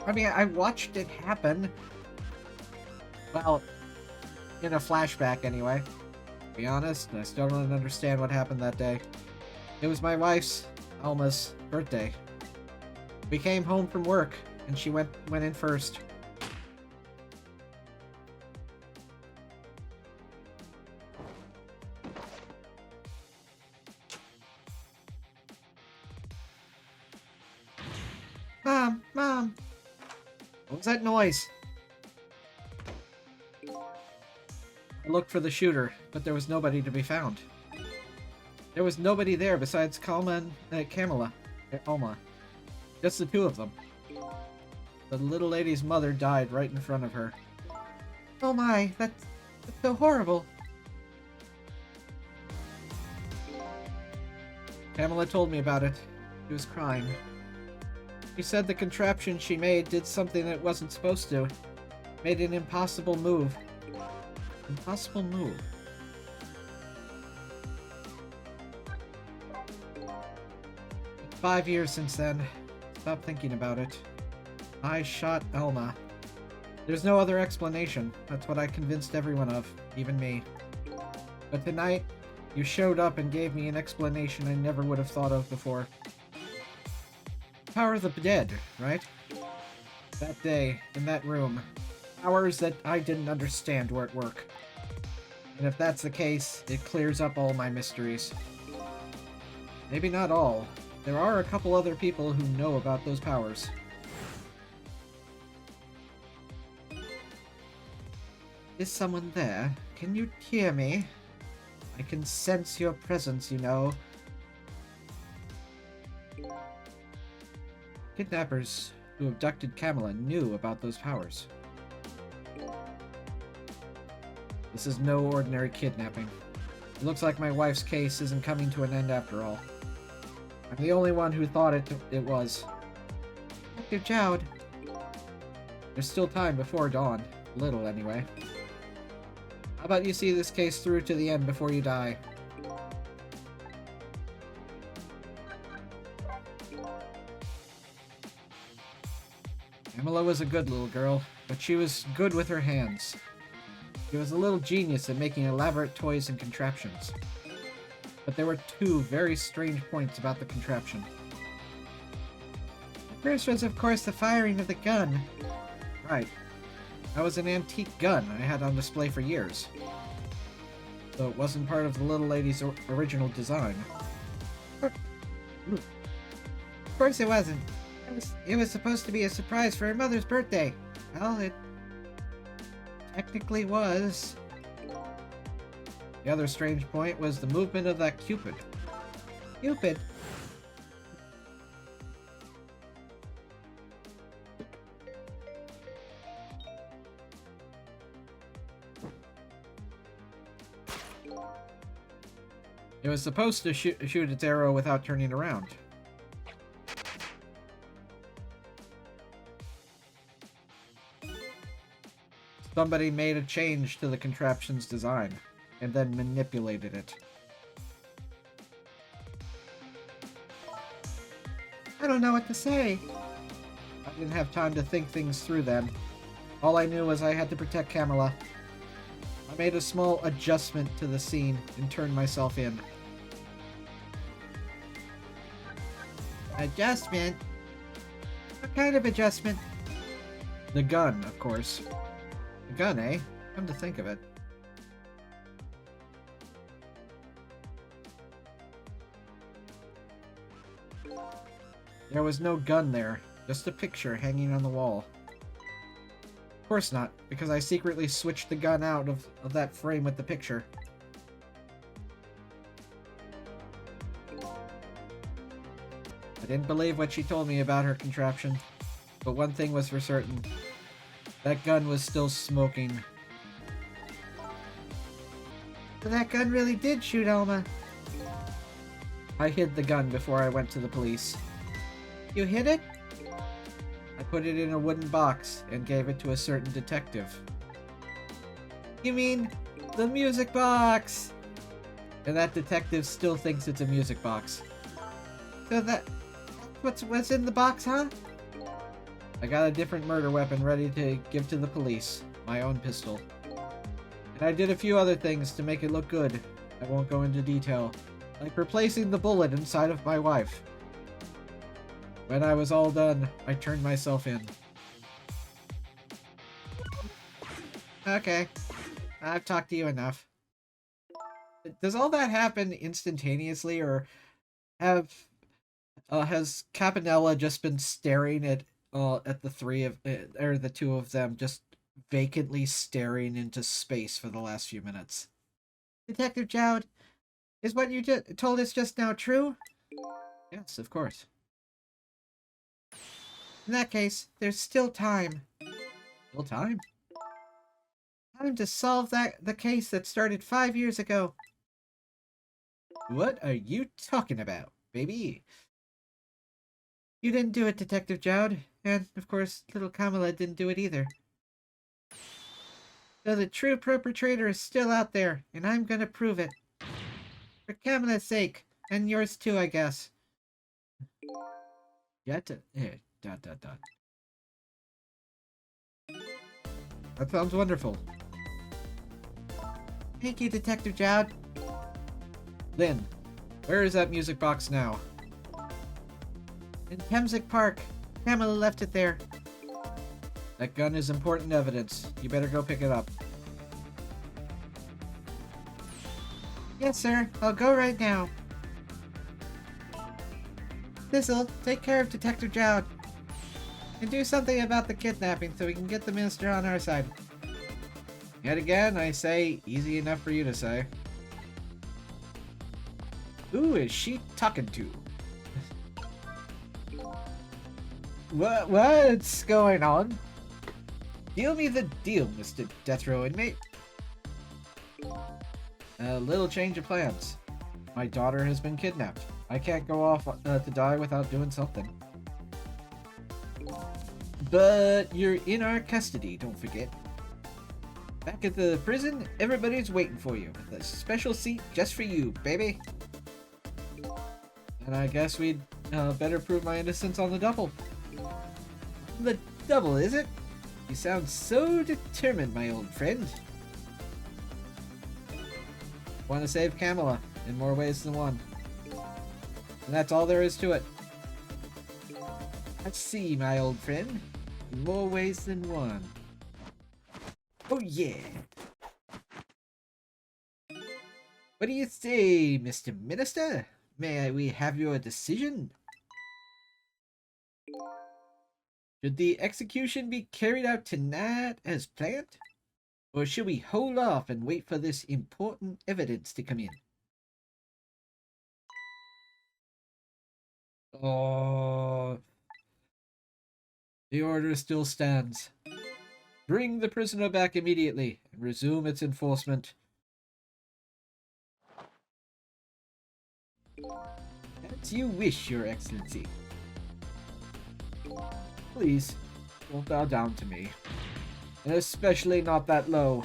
I mean, I watched it happen. Well, in a flashback anyway. To be honest, I still don't understand what happened that day. It was my wife's, Alma's, birthday. We came home from work, and she went in first. Mom! What was that noise? I looked for the shooter, but there was nobody to be found. There was nobody there besides Alma. Just the two of them. The little lady's mother died right in front of her. Oh my, that's so horrible. Pamela told me about it. She was crying. She said the contraption she made did something that it wasn't supposed to. Made an impossible move. Impossible move. It's 5 years since then. Stop thinking about it. I shot Alma. There's no other explanation. That's what I convinced everyone of, even me. But tonight, you showed up and gave me an explanation I never would have thought of before. Power of the dead, right? That day, in that room. Powers that I didn't understand were at work. And if that's the case, it clears up all my mysteries. Maybe not all. There are a couple other people who know about those powers. Is someone there? Can you hear me? I can sense your presence, you know. Kidnappers who abducted Kamala knew about those powers. This is no ordinary kidnapping. It looks like my wife's case isn't coming to an end after all. I'm the only one who thought it was. Dr. Jowd. There's still time before dawn. A little, anyway. How about you see this case through to the end before you die? Pamela was a good little girl, but she was good with her hands. She was a little genius at making elaborate toys and contraptions. But there were two very strange points about the contraption. The first was, of course, the firing of the gun. Right. That was an antique gun I had on display for years. So it wasn't part of the little lady's original design. Of course it wasn't. It was supposed to be a surprise for her mother's birthday. Well, it technically was. The other strange point was the movement of that Cupid. Cupid? It was supposed to shoot its arrow without turning around. Somebody made a change to the contraption's design, and then manipulated it. I don't know what to say. I didn't have time to think things through then. All I knew was I had to protect Kamala. I made a small adjustment to the scene and turned myself in. Adjustment? What kind of adjustment? The gun, of course. The gun, eh? Come to think of it. There was no gun there, just a picture hanging on the wall. Of course not, because I secretly switched the gun out of that frame with the picture. I didn't believe what she told me about her contraption, but one thing was for certain. That gun was still smoking. So that gun really did shoot Alma. I hid the gun before I went to the police. You hid it? I put it in a wooden box and gave it to a certain detective. You mean the music box? And that detective still thinks it's a music box. So what's in the box, huh? I got a different murder weapon ready to give to the police. My own pistol. And I did a few other things to make it look good. I won't go into detail. Like replacing the bullet inside of my wife. When I was all done, I turned myself in. Okay. I've talked to you enough. Does all that happen instantaneously, or has Capanella just been staring at the the two of them, just vacantly staring into space for the last few minutes? Detective Jowd, is what you told us just now true? Yes, of course. In that case, there's still time. Still time? Time to solve the case that started 5 years ago. What are you talking about, baby? You didn't do it, Detective Jowd. And, of course, little Kamala didn't do it either. So the true perpetrator is still out there, and I'm gonna prove it. For Kamala's sake, and yours too, I guess. Dot. That sounds wonderful. Thank you, Detective Jowd. Lynn, where is that music box now? In Temsic Park. Kamala left it there. That gun is important evidence. You better go pick it up. Yes, sir. I'll go right now. This'll take care of Detective Jowd. And do something about the kidnapping so we can get the minister on our side. Yet again, I say, easy enough for you to say. Who is she talking to? What's going on? Deal me the deal, Mr. Death Row inmate. A little change of plans. My daughter has been kidnapped. I can't go off to die without doing something. But you're in our custody, don't forget. Back at the prison, everybody's waiting for you with a special seat just for you, baby. And I guess we'd better prove my innocence on the double. The double, is it? You sound so determined, my old friend. Want to save Kamala in more ways than one. And that's all there is to it. Let's see, my old friend. In more ways than one. Oh yeah. What do you say, Mr. Minister? May we have your decision? Should the execution be carried out tonight as planned? Or should we hold off and wait for this important evidence to come in? Oh, the order still stands. Bring the prisoner back immediately and resume its enforcement. As you wish, Your Excellency. Please, don't bow down to me. And especially not that low.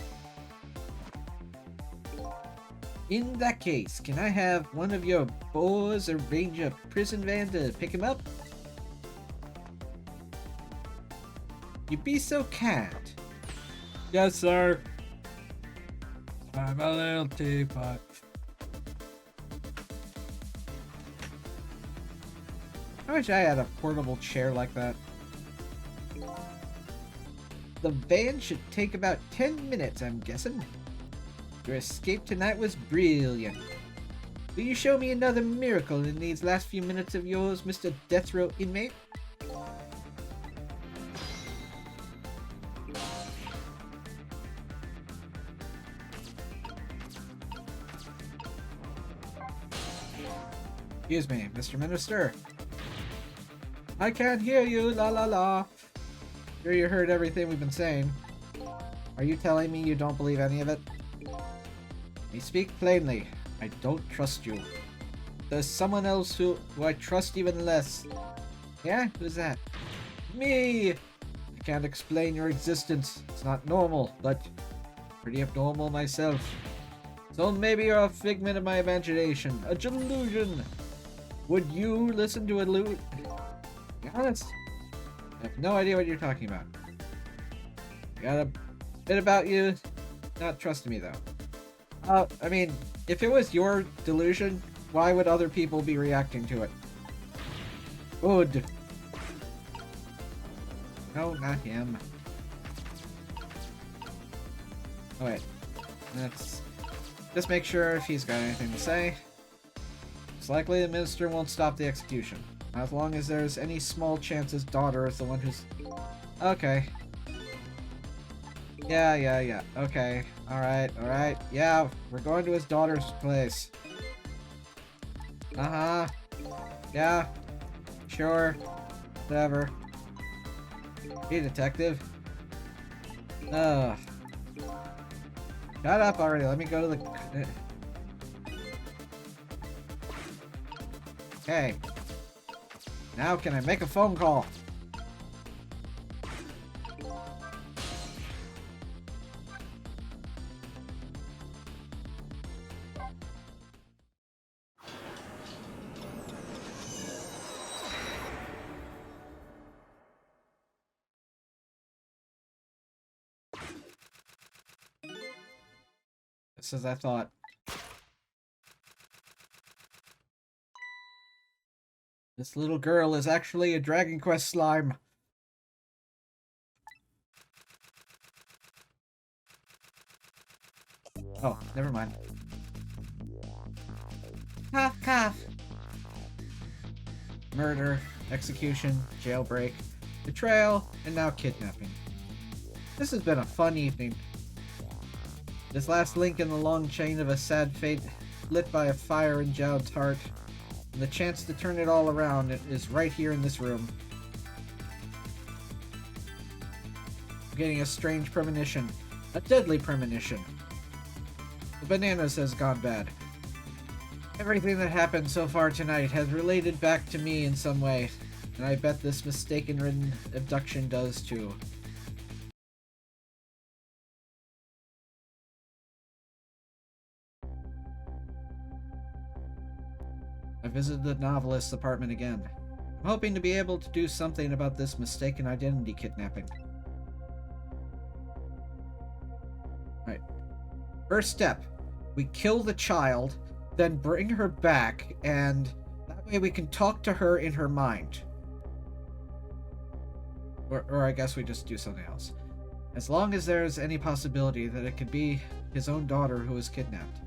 In that case, can I have one of your boys arrange a prison van to pick him up? You'd be so kind. Yes, sir. I'm a little teapot. I wish I had a portable chair like that. The van should take about 10 minutes, I'm guessing. Your escape tonight was brilliant. Will you show me another miracle in these last few minutes of yours, Mr. Death Row inmate? Excuse me, Mr. Minister. I can't hear you, la la la. Sure you heard everything we've been saying. Are you telling me you don't believe any of it? Let me speak plainly. I don't trust you. There's someone else who I trust even less. Yeah? Who's that? Me! I can't explain your existence. It's not normal, but pretty abnormal myself. So maybe you're a figment of my imagination, a delusion. Would you listen to a To be honest, I have no idea what you're talking about. I got a bit about you, not trusting me though. I mean, if it was your delusion, why would other people be reacting to it? Good. No, not him. Oh wait, let's just make sure if he's got anything to say. It's likely the minister won't stop the execution. As long as there's any small chance his daughter is the one who's... Okay. Yeah. Okay. Alright. Yeah, we're going to his daughter's place. Uh-huh. Yeah. Sure. Whatever. Hey, detective. Ugh. Shut up already. Let me go to the... Okay. Now can I make a phone call? Just as I thought. This little girl is actually a Dragon Quest slime. Oh, never mind. Cough, cough. Murder, execution, jailbreak, betrayal, and now kidnapping. This has been a fun evening. This last link in the long chain of a sad fate, lit by a fire in Jowd's heart. And the chance to turn it all around is right here in this room. I'm getting a strange premonition. A deadly premonition. The bananas has gone bad. Everything that happened so far tonight has related back to me in some way, and I bet this mistaken-ridden abduction does too. I visited the novelist's apartment again. I'm hoping to be able to do something about this mistaken identity kidnapping. Alright. First step. We kill the child, then bring her back, and that way we can talk to her in her mind. Or I guess we just do something else. As long as there's any possibility that it could be his own daughter who was kidnapped.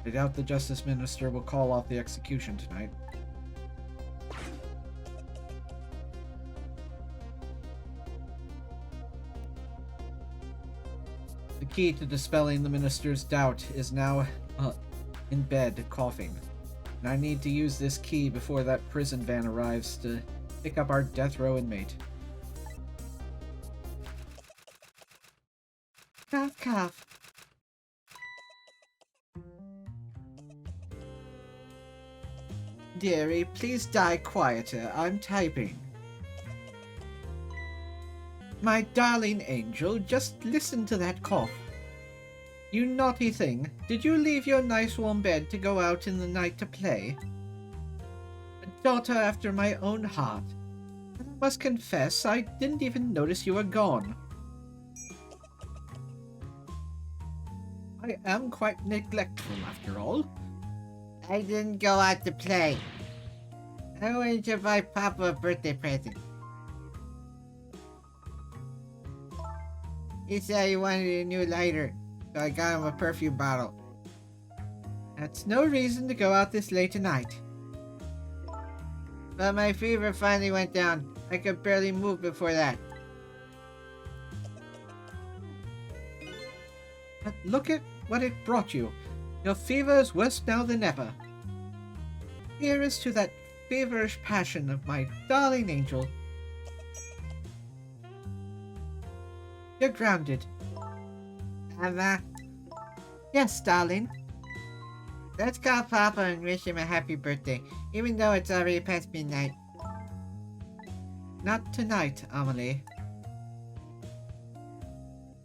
I doubt the Justice Minister will call off the execution tonight. The key to dispelling the Minister's doubt is now in bed, coughing. And I need to use this key before that prison van arrives to pick up our death row inmate. Cough, cough. Dearie, please die quieter. I'm typing. My darling angel, just listen to that cough. You naughty thing, did you leave your nice warm bed to go out in the night to play? A daughter after my own heart. I must confess, I didn't even notice you were gone. I am quite neglectful after all. I didn't go out to play. I wanted to buy Papa a birthday present. He said he wanted a new lighter, so I got him a perfume bottle. That's no reason to go out this late tonight. But my fever finally went down. I could barely move before that. But look at what it brought you. Your fever is worse now than ever. Here is to that feverish passion of my darling angel. You're grounded. Mama? Yes, darling. Let's call Papa and wish him a happy birthday, even though it's already past midnight. Not tonight, Amelie.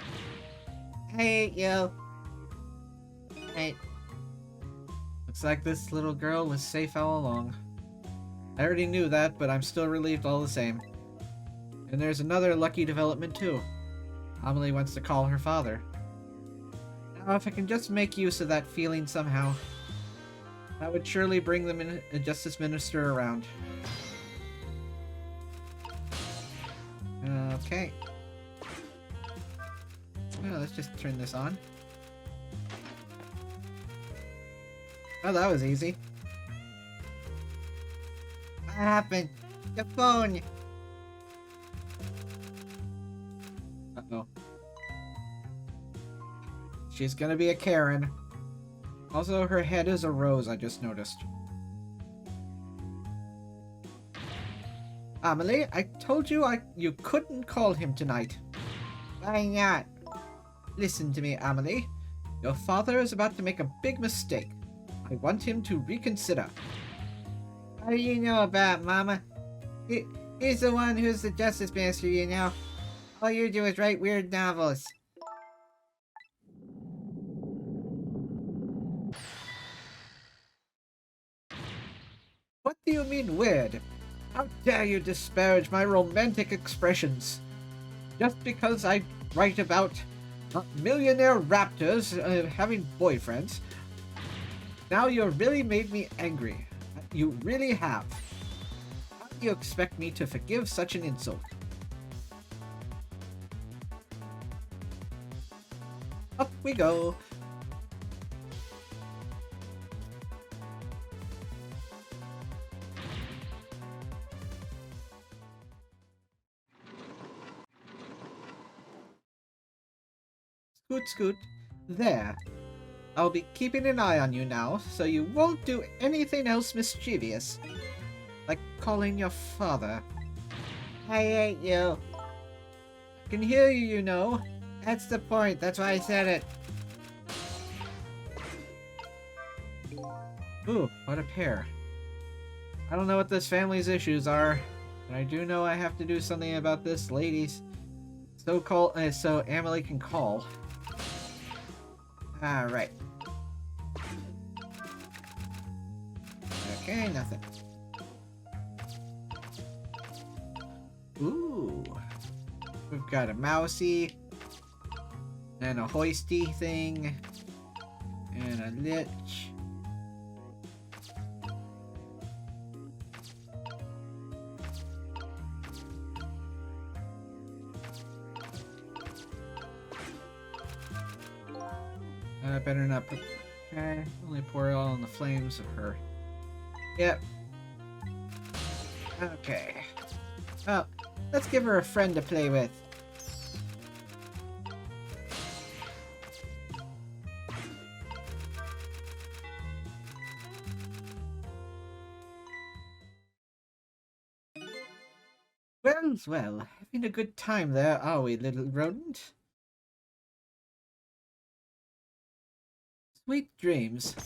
I hate you. Hey. Looks like this little girl was safe all along. I already knew that, but I'm still relieved all the same. And there's another lucky development too. Amelie wants to call her father. Now, if I can just make use of that feeling somehow, that would surely bring the Justice Minister around. Okay. Well, let's just turn this on. Oh, that was easy. What happened? The phone! Uh-oh. She's gonna be a Karen. Also, her head is a rose, I just noticed. Amelie, I told you you couldn't call him tonight. Why not? Listen to me, Amelie. Your father is about to make a big mistake. I want him to reconsider. How do you know about, Mama? He's the one who's the Justice Minister, you know. All you do is write weird novels. What do you mean weird? How dare you disparage my romantic expressions? Just because I write about millionaire raptors having boyfriends, now you really made me angry. You really have. How do you expect me to forgive such an insult? Up we go. Scoot, scoot. There. I'll be keeping an eye on you now, so you won't do anything else mischievous. Like calling your father. I hate you. I can hear you, you know. That's the point, that's why I said it. Ooh, what a pair. I don't know what this family's issues are, but I do know I have to do something about this lady's so Amelie can call. Alright. Okay, nothing. Ooh. We've got a mousey. And a hoisty thing. And a lich. I better not put... Okay, only pour it all on the flames of her. Yep. Okay. Oh, let's give her a friend to play with. Well, well, having a good time there, are we, little rodent? Sweet dreams.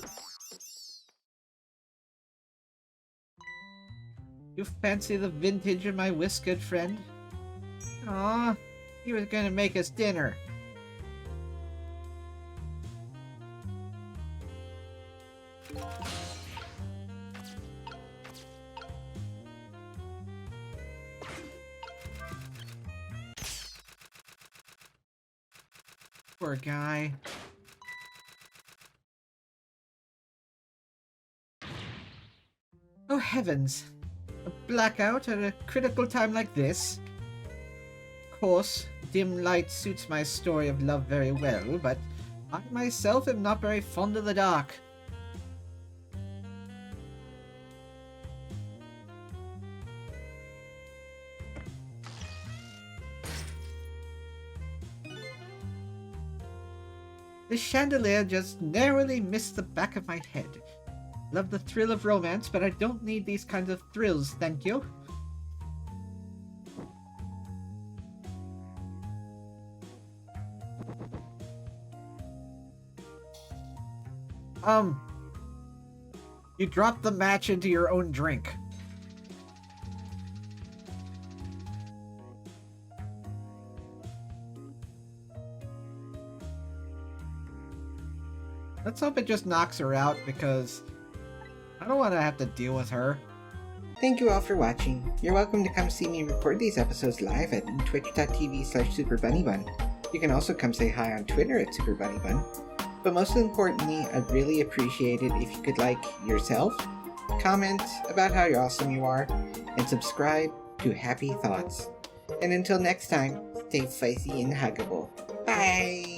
You fancy the vintage of my whiskered friend? Aw, he was gonna make us dinner. Poor guy. Oh heavens! A blackout at a critical time like this? Of course, dim light suits my story of love very well, but I myself am not very fond of the dark. The chandelier just narrowly missed the back of my head. Love the thrill of romance, but I don't need these kinds of thrills, thank you. You dropped the match into your own drink. Let's hope it just knocks her out, because I don't want to have to deal with her. Thank you all for watching. You're welcome to come see me record these episodes live at twitch.tv/SuperBunnyBun. You can also come say hi on Twitter at SuperBunnyBun. But most importantly, I'd really appreciate it if you could like yourself, comment about how awesome you are, and subscribe to Happy Thoughts. And until next time, stay spicy and huggable. Bye!